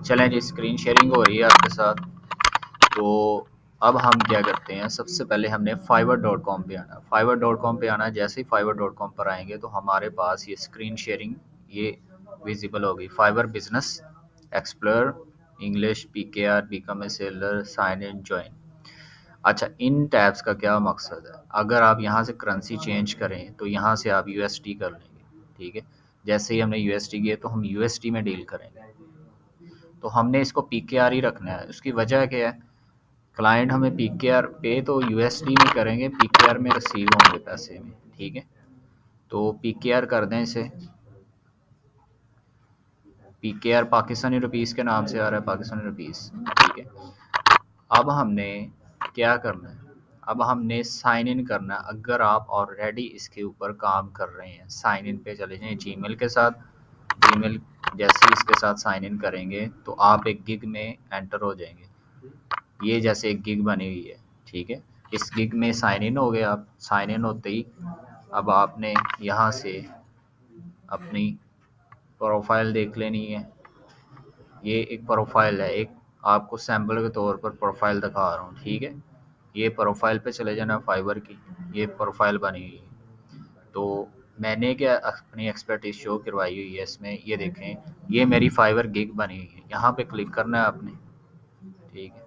चलें जी, screen sharing हो रही है आपके साथ। तो अब हम क्या करते हैं, सबसे पहले हमने fiverr.com पे आना। fiverr.com पे आना, जैसे ही fiverr.com पर आएंगे तो हमारे पास ये स्क्रीन शेयरिंग ये विजिबल होगी। Fiverr business explore, English, PKR, become a seller, sign in, join. अच्छा, इन टैब्स का क्या मकसद है? अगर आप यहाँ से करेंसी चेंज करें तो यहाँ से आप यूएसडी कर लेंगे, ठीक है। जैसे ही हमने यूएसडी किए तो हम यूएसडी में डील करेंगे। तो हमने इसको पीकेआर ही रखना है। उसकी वजह क्या है, क्लाइंट हमें पीकेआर पे तो यूएसडी में करेंगे, पीकेआर में रिसीव होंगे पैसे में, ठीक है। तो पीकेआर कर दें इसे, पीकेआर पाकिस्तानी रुपीस के नाम से आ रहा है, पाकिस्तानी रुपीस, ठीक है। अब हमने क्या करना है, अब हमने साइन इन करना है। अगर आप ऑलरेडी इसके ऊपर काम कर रहे हैं, साइन इन पे चले जाएं जीमेल के साथ। जीमेल जैसे इसके साथ साइन इन करेंगे तो आप एक गिग में एंटर हो जाएंगे। ये जैसे एक गिग बनी हुई है, ठीक है। इस गिग में साइन इन हो गए आप। साइन इन होते ही अब आपने यहाँ से अपनी प्रोफाइल देख लेनी है। ये एक प्रोफाइल है, एक आपको सैम्पल के तौर पर प्रोफाइल दिखा रहा हूँ, ठीक है। ये प्रोफाइल पे चले जाना फाइवर की, ये प्रोफाइल बनी हुई है। तो मैंने क्या अपनी एक्सपर्टीज शो करवाई हुई है इसमें, ये देखें, ये मेरी फाइवर गिग बनी हुई है। यहाँ पे क्लिक करना है आपने, ठीक है।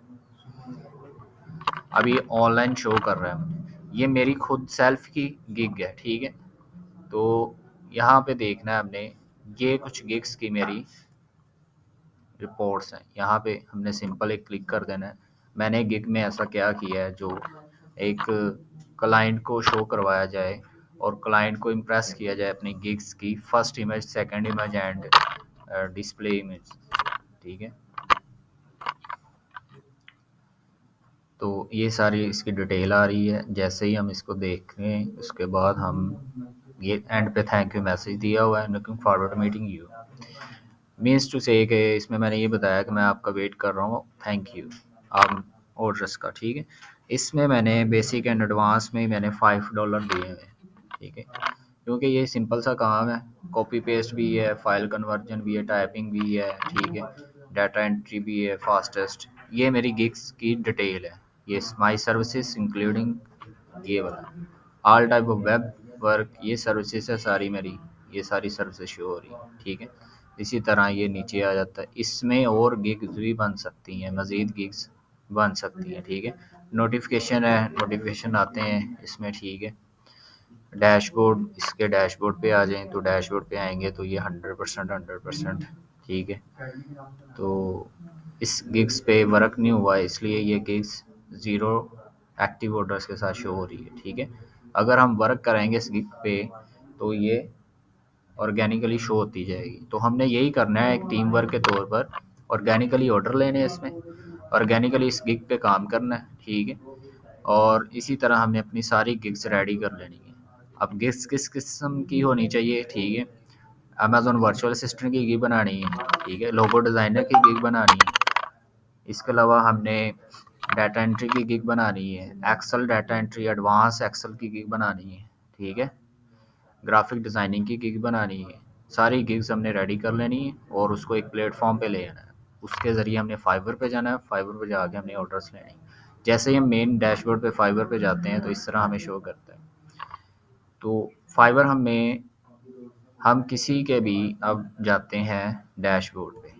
अभी ऑनलाइन शो कर रहा है मुझे, ये मेरी खुद सेल्फ की गिग है, ठीक है। तो यहाँ पे देखना है हमने, ये कुछ गिग्स की मेरी रिपोर्ट्स हैं। यहाँ पे हमने सिंपल एक क्लिक कर देना है। मैंने गिग में ऐसा क्या किया है जो एक क्लाइंट को शो करवाया जाए और क्लाइंट को इम्प्रेस किया जाए अपनी गिग्स की first image, second image and display image, ठीक है। तो ये सारी इसकी डिटेल आ रही है। जैसे ही हम इसको देख रहे हैं उसके बाद हम ये एंड पे थैंक यू मैसेज दिया हुआ है, looking forward to meeting you, means to say कि इसमें मैंने ये बताया कि मैं आपका वेट कर रहा हूँ, थैंक यू आप ऑर्डर्स का, ठीक है। इसमें मैंने बेसिक एंड एडवांस में मैंने $5 दिए हुए हैं, ठीक है। क्योंकि ये सिंपल सा काम है, कॉपी पेस्ट भी है, फाइल कन्वर्जन भी है, टाइपिंग भी है, ठीक है, डाटा एंट्री भी है, फास्टेस्ट। ये मेरी गिग्स की डिटेल है। ये माई सर्विसेज इंक्लूडिंग ये वाला all type of web work, ये सर्विसेज है सारी मेरी, ये सारी सर्विसेज शो हो रही है, ठीक है। इसी तरह ये नीचे आ जाता है। इसमें और गिग्स भी बन सकती हैं, मज़ीद गिग्स बन सकती हैं, ठीक है। नोटिफिकेशन है, नोटिफिकेशन आते हैं इसमें, ठीक है। डैशबोर्ड, इसके डैशबोर्ड पे आ जाएं तो डैशबोर्ड पे आएंगे तो ये 100%, ठीक है। तो इस गिग्स पे वर्क नहीं हुआ है, इसलिए ये गिग्स ज़ीरो एक्टिव ऑर्डर्स के साथ शो हो रही है, ठीक है। अगर हम वर्क कराएंगे इस गिग पे तो ये ऑर्गेनिकली शो होती जाएगी। तो हमने यही करना है, एक टीम वर्क के तौर पर ऑर्गेनिकली ऑर्डर लेने हैं इसमें, ऑर्गेनिकली इस गिग पे काम करना है, ठीक है। और इसी तरह हमने अपनी सारी गिग्स रेडी कर लेनी है। अब गिग्स किस किस्म की होनी चाहिए, ठीक है। अमेजोन वर्चुअल असिस्टेंट की गिग बनानी है, ठीक है। लोगो डिज़ाइनर की गिग बनानी है। इसके अलावा हमने डाटा एंट्री की गिग बनानी है, Excel data entry, advance Excel की गिग बनानी है, ठीक है। ग्राफिक डिज़ाइनिंग की गिग बनानी है। सारी गिग्स हमने रेडी कर लेनी है और उसको एक प्लेटफॉर्म पे ले आना है। उसके ज़रिए हमने फाइवर पे जाना है, फाइवर पे जाके हमने ऑर्डर्स लेने हैं। जैसे ही हम मेन डैशबोर्ड पे फाइवर पे जाते हैं तो इस तरह हमें शो करता है। तो फाइवर हमें, हम किसी के भी अब जाते हैं डैशबोर्ड पे,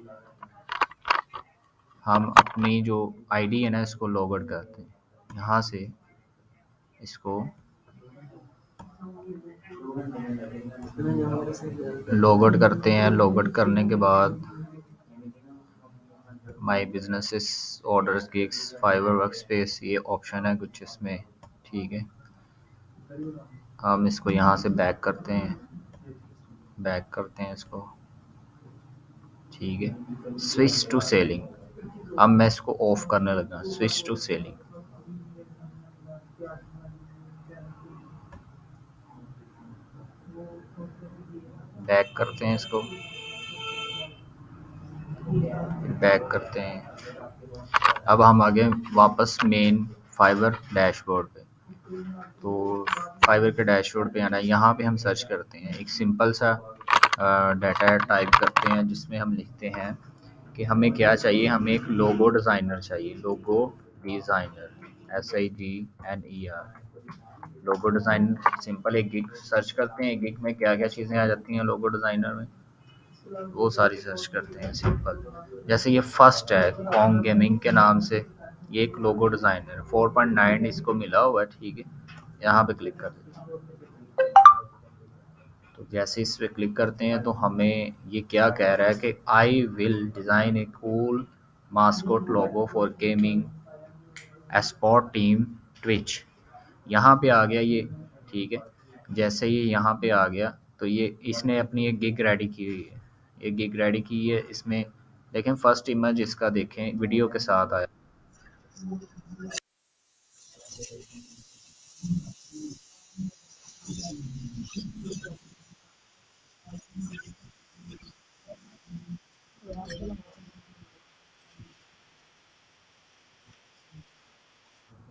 हम अपनी जो आईडी है ना इसको लॉग आउट करते हैं। यहाँ से इसको लॉग आउट करते हैं। लॉग आउट करने के बाद my businesses, orders, gigs, Fiverr work space, ये ऑप्शन है कुछ इसमें, ठीक है। हम इसको यहाँ से बैक करते हैं, बैक करते हैं इसको, ठीक है। स्विच टू सेलिंग, अब मैं इसको ऑफ करने लगा, स्विच टू सेलिंग, बैक करते हैं इसको, बैक करते हैं। अब हम आगे वापस मेन फाइवर डैशबोर्ड पे, तो फाइवर के डैशबोर्ड पे आना है। यहाँ पे हम सर्च करते हैं, एक सिंपल सा डाटा टाइप करते हैं जिसमें हम लिखते हैं कि हमें क्या चाहिए, हमें एक लोगो डिज़ाइनर चाहिए, लोगो डिज़ाइनर, SIGNER। लोगो डिज़ाइनर सिंपल एक गिग सर्च करते हैं, गिग में क्या क्या चीज़ें आ जाती हैं लोगो डिज़ाइनर में, वो सारी सर्च करते हैं सिंपल। जैसे ये फर्स्ट है कॉन्ग गेमिंग के नाम से, ये एक लोगो डिज़ाइनर 4.9 इसको मिला हुआ है, ठीक है। यहाँ पे क्लिक कर देते हैं। तो जैसे इस पे क्लिक करते हैं तो हमें ये क्या कह रहा है कि I will design A cool mascot logo for gaming spot team Twitch. यहाँ पे आ गया ये, ठीक है। जैसे ही यहाँ पे आ गया तो ये इसने अपनी एक गिग रेडी की हुई है, एक गिग रेडी की है इसमें। देखें फर्स्ट इमेज इसका, देखें वीडियो के साथ आया।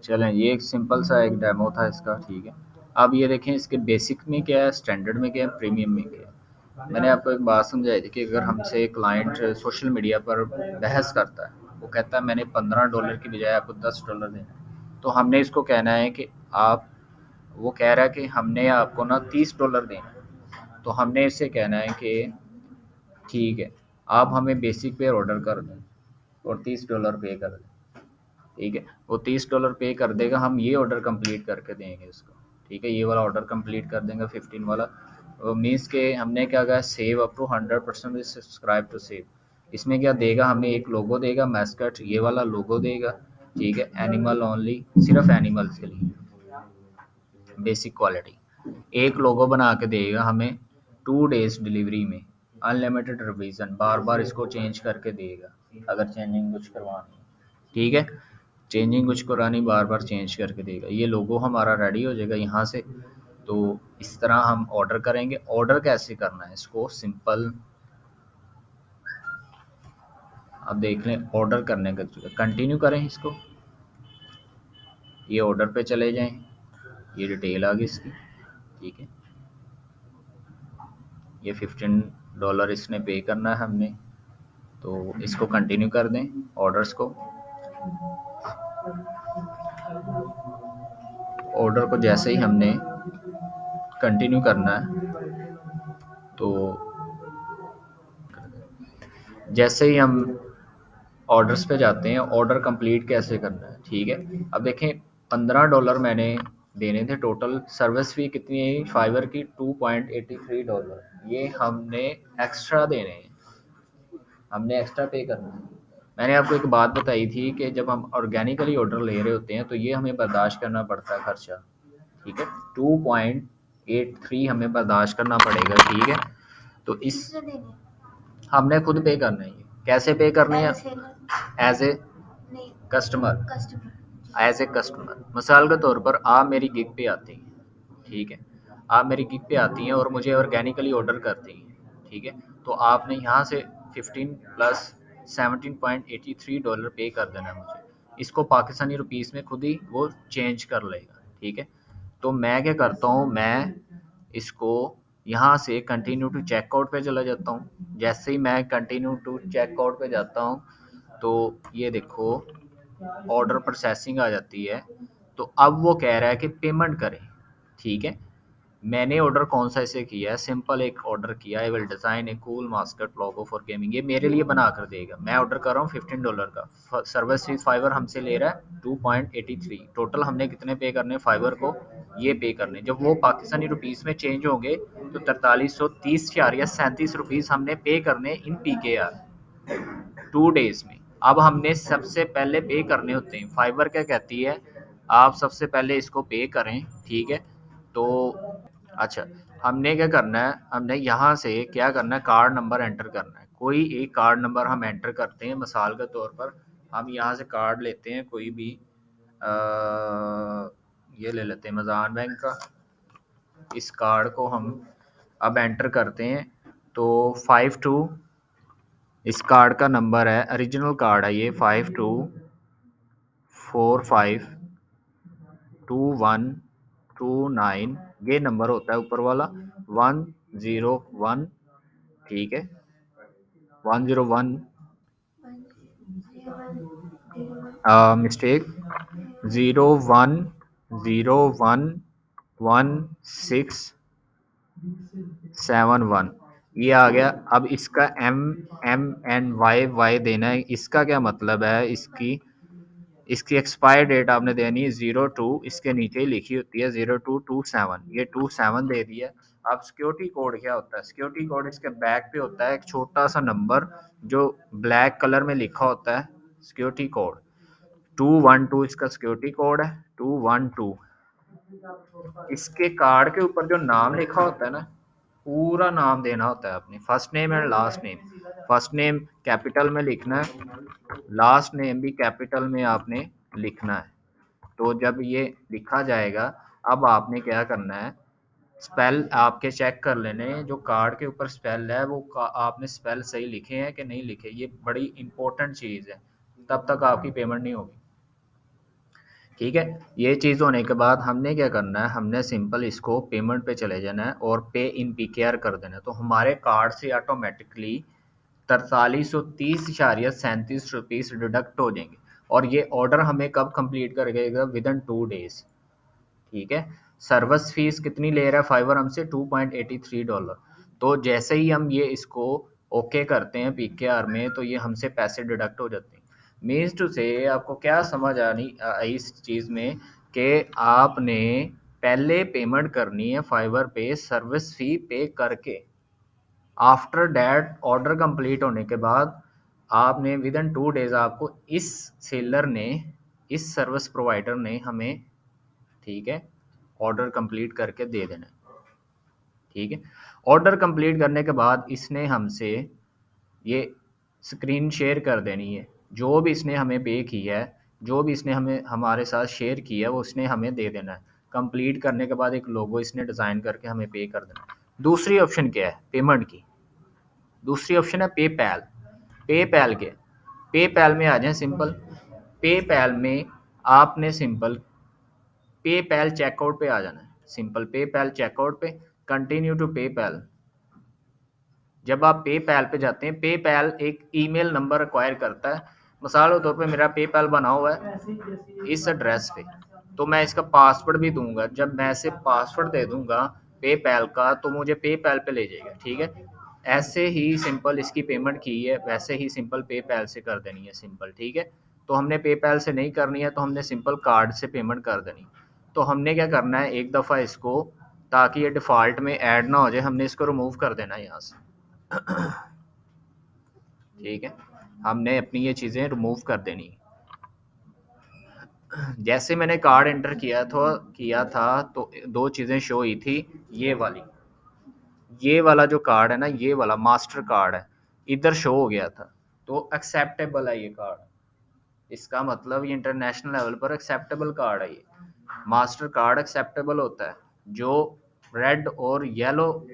चलें, ये एक सिंपल सा एक डेमो था इसका, ठीक है। अब ये देखें इसके बेसिक में क्या है, स्टैंडर्ड में क्या है, प्रीमियम में क्या है। मैंने आपको एक बात समझाई थी कि अगर हमसे क्लाइंट सोशल मीडिया पर बहस करता है, वो कहता है मैंने $15 की बजाय आपको $10 देना है, तो हमने इसको कहना है कि आप, वो कह रहा है कि हमने आपको ना $30 देना है, तो हमने इससे कहना है कि ठीक है, आप हमें बेसिक पे ऑर्डर कर दें और $30 पे कर दें, ठीक है। वो $30 पे कर देगा, हम ये ऑर्डर कंप्लीट करके देंगे उसको, ठीक है। ये वाला ऑर्डर कंप्लीट कर देंगे 15 वाला। मीन्स के हमने क्या कहा, save up to 100% subscribe to save. इसमें क्या देगा, हमें एक लोगो देगा मैस्कट, ये वाला लोगो देगा, ठीक है। एनिमल ओनली, सिर्फ एनिमल्स के लिए बेसिक क्वालिटी। एक लोगो बना के देगा हमें, 2 डेज डिलीवरी में, अनलिमिटेड रिवीजन, बार बार इसको चेंज करके देगा अगर चेंजिंग कुछ करवानी है, ठीक है। चेंजिंग कुछ करानी, बार बार चेंज करके देगा। ये लोगो हमारा रेडी हो जाएगा यहाँ से। तो इस तरह हम ऑर्डर करेंगे। ऑर्डर कैसे करना है इसको, सिंपल अब देख लें। ऑर्डर करने का कंटिन्यू करें इसको, ये ऑर्डर पे चले जाएं, ये डिटेल आ गई इसकी, ठीक है। ये $15 इसने पे करना है हमने, तो इसको कंटिन्यू कर दें ऑर्डर्स को। ऑर्डर को जैसे ही हमने कंटिन्यू करना है, तो जैसे ही हम ऑर्डर्स पे जाते हैं, ऑर्डर कंप्लीट कैसे करना है, ठीक है। अब देखें $15 मैंने देने थे, टोटल सर्विस फी कितनी है फाइवर की, $2.83। ये हमने एक्स्ट्रा देने हैं, हमने एक्स्ट्रा पे करना है। मैंने आपको एक बात बताई थी कि जब हम ऑर्गेनिकली ऑर्डर ले रहे होते हैं तो ये हमें बर्दाश्त करना पड़ता है खर्चा, ठीक है। 2.83 हमें बर्दाश्त करना पड़ेगा, ठीक है। तो इस हमने खुद पे करना है। कैसे पे करने हैं, as a customer, as a customer. मिसाल के तौर पर आप मेरी गिग पे आती हैं, ठीक है। आप मेरी गिग पे आती हैं और मुझे ऑर्गेनिकली ऑर्डर करती हैं, ठीक है। तो आपने यहाँ से 15 प्लस $17.83 पे कर देना है मुझे। इसको पाकिस्तानी रुपीस में खुद ही वो चेंज कर लेगा, ठीक है। तो मैं क्या करता हूँ, मैं इसको यहाँ से कंटिन्यू टू चेकआउट पे चला जाता हूँ। जैसे ही मैं कंटिन्यू टू चेकआउट पे जाता हूँ, तो ये देखो ऑर्डर प्रोसेसिंग आ जाती है। तो अब वो कह रहा है कि पेमेंट करें, ठीक है। मैंने ऑर्डर कौन सा इसे किया है, सिंपल एक ऑर्डर किया है, will design A cool mascot logo for gaming. ये मेरे लिए बना कर देगा। मैं ऑर्डर कर रहा हूँ $15 का, सर्विस फीस फाइवर हमसे ले रहा है 2.83। टोटल हमने कितने पे करने फाइवर को, ये पे करने। जब वो पाकिस्तानी रुपीस में चेंज होंगे तो 4330 या 37 रुपीज़ हमने पे करने इन PKR 2 डेज में। अब हमने सबसे पहले पे करने होते हैं, फाइवर क्या कहती है, आप सबसे पहले इसको पे करें, ठीक है। तो अच्छा, हमने क्या करना है, हमने यहाँ से क्या करना है, कार्ड नंबर एंटर करना है। कोई एक कार्ड नंबर हम एंटर करते हैं। मिसाल के तौर पर हम यहाँ से कार्ड लेते हैं कोई भी, आ, ये ले लेते हैं मज़ान बैंक का। इस कार्ड को हम अब एंटर करते हैं, तो 52, इस कार्ड का नंबर है, ओरिजिनल कार्ड है ये, 52452129। ये नंबर होता है ऊपर वाला 101, ठीक है, 101। मिस्टेक 01011671 ये आ गया। अब इसका MMNYY देना है। इसका क्या मतलब है? इसकी एक्सपायर डेट आपने देनी है 02, इसके नीचे ही लिखी होती है 0227, ये 27 दे दी है। अब सिक्योरिटी कोड क्या होता है? सिक्योरिटी कोड इसके बैक पे होता है एक छोटा सा नंबर जो ब्लैक कलर में लिखा होता है, सिक्योरिटी कोड 212 इसका सिक्योरिटी कोड है 212। इसके कार्ड के ऊपर जो नाम लिखा होता है ना, पूरा नाम देना होता है अपनी, first name and last name. First name capital में लिखना है, लास्ट नेम भी कैपिटल में आपने लिखना है। तो जब ये लिखा जाएगा, अब आपने क्या करना है, स्पेल आपके चेक कर लेने हैं, जो कार्ड के ऊपर स्पेल है वो आपने स्पेल सही लिखे हैं कि नहीं लिखे, ये बड़ी इंपॉर्टेंट चीज़ है, तब तक आपकी पेमेंट नहीं होगी। ठीक है, ये चीज़ होने के बाद हमने क्या करना है, हमने सिंपल इसको पेमेंट पे चले जाना है और पे इन PKR कर देना है। तो हमारे कार्ड से ऑटोमेटिकली 4330.37 डिडक्ट हो जाएंगे। और ये ऑर्डर हमें कब कंप्लीट करेगा? With in 2 days. ठीक है, सर्विस फीस कितनी ले रहा है फाइवर हमसे? $2.83। तो जैसे ही हम ये इसको ओके करते हैं PKR में, तो ये हमसे पैसे डिडक्ट हो जाते हैं। मीन्स टू से आपको क्या समझ आई इस चीज़ में कि आपने पहले पेमेंट करनी है फाइवर पे सर्विस फी पे करके, आफ्टर डैट ऑर्डर कंप्लीट होने के बाद आपने विद इन 2 डेज आपको इस सेलर ने, इस सर्विस प्रोवाइडर ने हमें, ठीक है, ऑर्डर कंप्लीट करके दे देना है। ठीक है, ऑर्डर कंप्लीट करने के बाद इसने हमसे ये स्क्रीन शेयर कर देनी है, जो भी इसने हमें पे किया है, जो भी इसने हमें हमारे साथ शेयर किया है वो उसने हमें दे देना है। कंप्लीट करने के बाद एक लोगो इसने डिज़ाइन करके हमें पे कर देना है। दूसरी ऑप्शन क्या है पेमेंट की? दूसरी ऑप्शन है पेपैल। पेपैल के, पेपैल में आ जाए सिंपल। पेपैल में आपने सिंपल पेपैल चेकआउट पे आ जाना है, सिंपल पेपैल चेकआउट पे, कंटिन्यू टू पेपैल। जब आप पेपैल पे जाते हैं, पेपैल एक ईमेल नंबर रिक्वायर करता है। मिसाल के तौर पे मेरा पेपैल बना हुआ है इस एड्रेस पे, तो मैं इसका पासवर्ड भी दूंगा। जब मैं इसे पासवर्ड दे दूंगा पेपैल का, तो मुझे पेपैल पे ले जाएगा। ठीक है, ऐसे ही सिंपल इसकी पेमेंट की है, वैसे ही सिंपल पेपैल से कर देनी है सिंपल। ठीक है, तो हमने पेपैल से नहीं करनी है, तो हमने सिंपल कार्ड से पेमेंट कर देनी। तो हमने क्या करना है, एक दफ़ा इसको, ताकि ये डिफ़ॉल्ट में ऐड ना हो जाए, हमने इसको रिमूव कर देना है यहाँ से। ठीक है, हमने अपनी ये चीज़ें रिमूव कर देनी। जैसे मैंने कार्ड एंटर किया था तो दो चीज़ें शो हुई थी। ये वाला जो कार्ड है ना, ये वाला मास्टर कार्ड है, इधर शो हो गया था, तो एक्सेप्टेबल है ये कार्ड। इसका मतलब ये इंटरनेशनल लेवल पर एक्सेप्टेबल कार्ड है। ये मास्टर कार्ड एक्सेप्टेबल होता है जो रेड और येलो,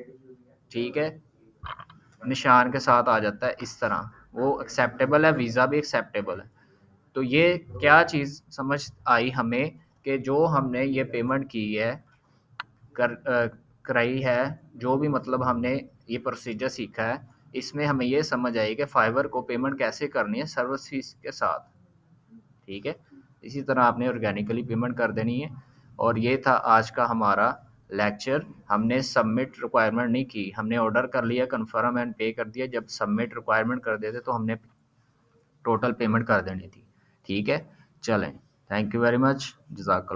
ठीक है, निशान के साथ आ जाता है इस तरह, वो एक्सेप्टेबल है। वीज़ा भी एक्सेप्टेबल है। तो ये क्या चीज़ समझ आई हमें कि जो हमने ये पेमेंट की है, कराई है, जो भी मतलब हमने ये प्रोसीजर सीखा है, इसमें हमें ये समझ आई कि फाइवर को पेमेंट कैसे करनी है सर्विस फीस के साथ। ठीक है, इसी तरह आपने ऑर्गेनिकली पेमेंट कर देनी है। और ये था आज का हमारा लेक्चर। हमने सबमिट रिक्वायरमेंट नहीं की, हमने ऑर्डर कर लिया, कन्फर्म एंड पे कर दिया। जब सबमिट रिक्वायरमेंट कर देते तो हमने टोटल पेमेंट कर देनी थी। ठीक है, चलें, थैंक यू वेरी मच, जज़ाकल्लाह।